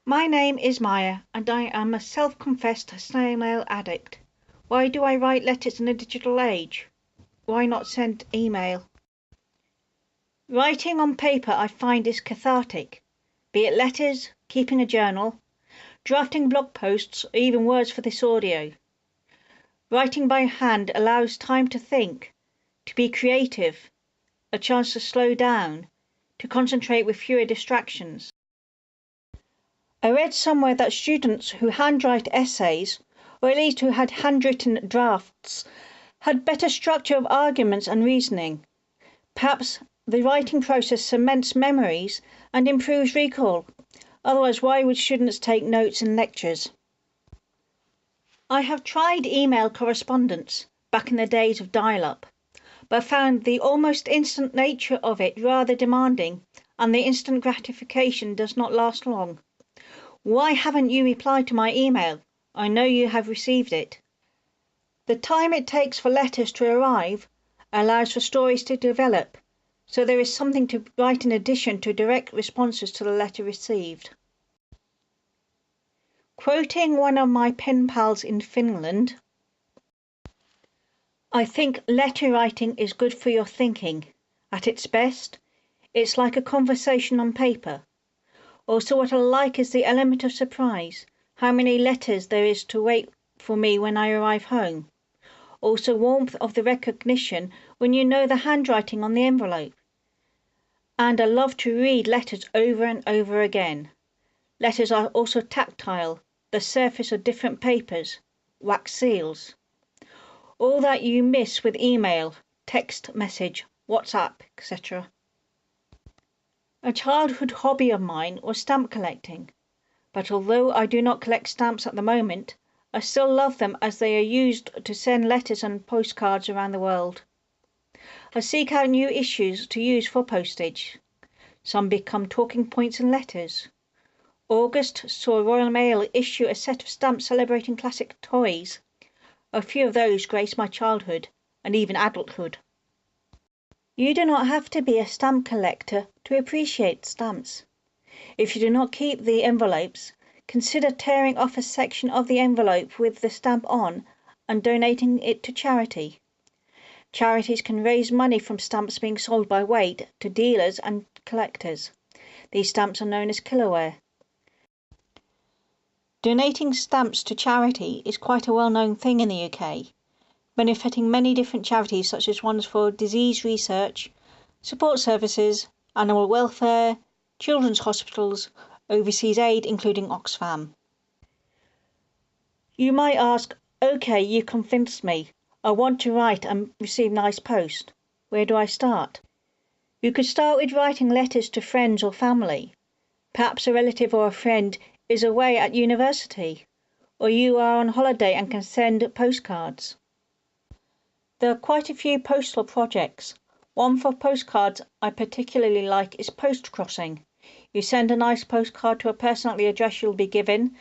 My name is Maya, and I am a self-confessed snail addict. Why do I write letters in a digital age? Why not send email? Writing on paper I find is cathartic, be it letters, keeping a journal, drafting blog posts, or even words for this audio. Writing by hand allows time to think, to be creative, a chance to slow down, to concentrate with fewer distractions. I read somewhere that students who handwrite essays, or at least who had handwritten drafts, had better structure of arguments and reasoning. Perhaps the writing process cements memories and improves recall. Otherwise, why would students take notes in lectures? I have tried email correspondence back in the days of dial-up, but found the almost instant nature of it rather demanding, and the instant gratification does not last long. Why haven't you replied to my email? I know you have received it. The time it takes for letters to arrive allows for stories to develop, so there is something to write in addition to direct responses to the letter received. Quoting one of my pen pals in Finland, I think letter writing is good for your thinking. At its best, it's like a conversation on paper. Also, what I like is the element of surprise, how many letters there is to wait for me when I arrive home. Also, warmth of the recognition when you know the handwriting on the envelope. And I love to read letters over and over again. Letters are also tactile, the surface of different papers, wax seals. All that you miss with email, text message, WhatsApp, etc. A childhood hobby of mine was stamp collecting, but although I do not collect stamps at the moment, I still love them as they are used to send letters and postcards around the world. I seek out new issues to use for postage. Some become talking points in letters. August saw Royal Mail issue a set of stamps celebrating classic toys. A few of those grace my childhood and even adulthood. You do not have to be a stamp collector to appreciate stamps. If you do not keep the envelopes, consider tearing off a section of the envelope with the stamp on and donating it to charity. Charities can raise money from stamps being sold by weight to dealers and collectors. These stamps are known as kiloware. Donating stamps to charity is quite a well-known thing in the UK, benefiting many different charities such as ones for disease research, support services, animal welfare, children's hospitals, overseas aid including Oxfam. You might ask, okay, you convinced me. I want to write and receive nice post. Where do I start? You could start with writing letters to friends or family. Perhaps a relative or a friend is away at university, or you are on holiday and can send postcards. There are quite a few postal projects. One for postcards I particularly like is post crossing. You send a nice postcard to a person at the address you'll be given,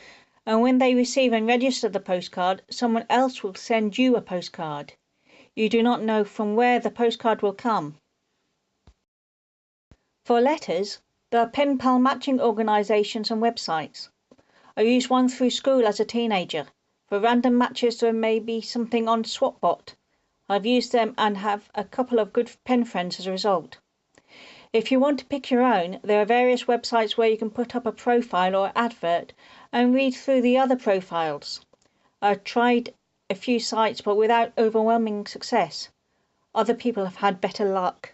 and when they receive and register the postcard, someone else will send you a postcard. You do not know from where the postcard will come. For letters, there are pen pal matching organisations and websites. I used one through school as a teenager. For random matches there may be something on Swapbot. I've used them and have a couple of good pen friends as a result. If you want to pick your own, there are various websites where you can put up a profile or advert and read through the other profiles. I've tried a few sites but without overwhelming success. Other people have had better luck.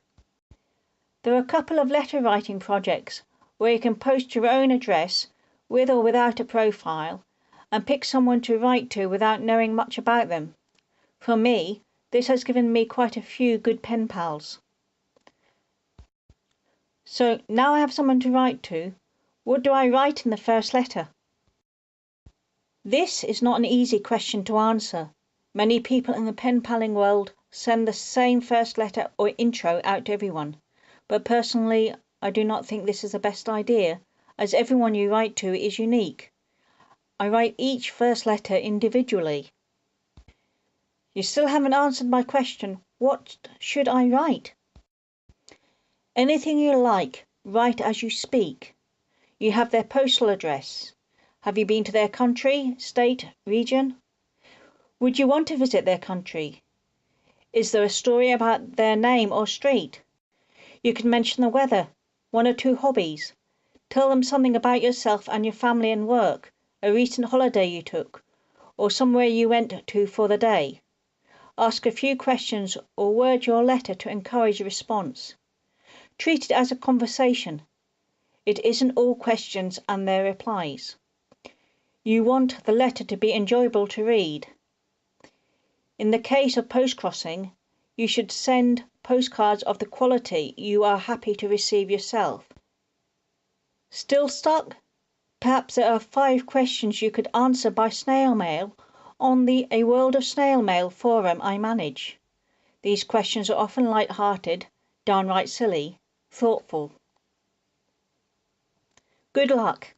There are a couple of letter writing projects where you can post your own address with or without a profile and pick someone to write to without knowing much about them. For me, this has given me quite a few good pen pals. So now I have someone to write to. What do I write in the first letter? This is not an easy question to answer. Many people in the pen paling world send the same first letter or intro out to everyone. But personally, I do not think this is the best idea, as everyone you write to is unique. I write each first letter individually. You still haven't answered my question. What should I write? Anything you like, write as you speak. You have their postal address. Have you been to their country, state, region? Would you want to visit their country? Is there a story about their name or street? You can mention the weather, one or two hobbies. Tell them something about yourself and your family and work, a recent holiday you took, or somewhere you went to for the day. Ask a few questions or word your letter to encourage a response. Treat it as a conversation. It isn't all questions and their replies. You want the letter to be enjoyable to read. In the case of post-crossing, you should send postcards of the quality you are happy to receive yourself. Still stuck? Perhaps there are 5 questions you could answer by snail mail on the A World of Snail Mail forum I manage. These questions are often light-hearted, downright silly, thoughtful. Good luck!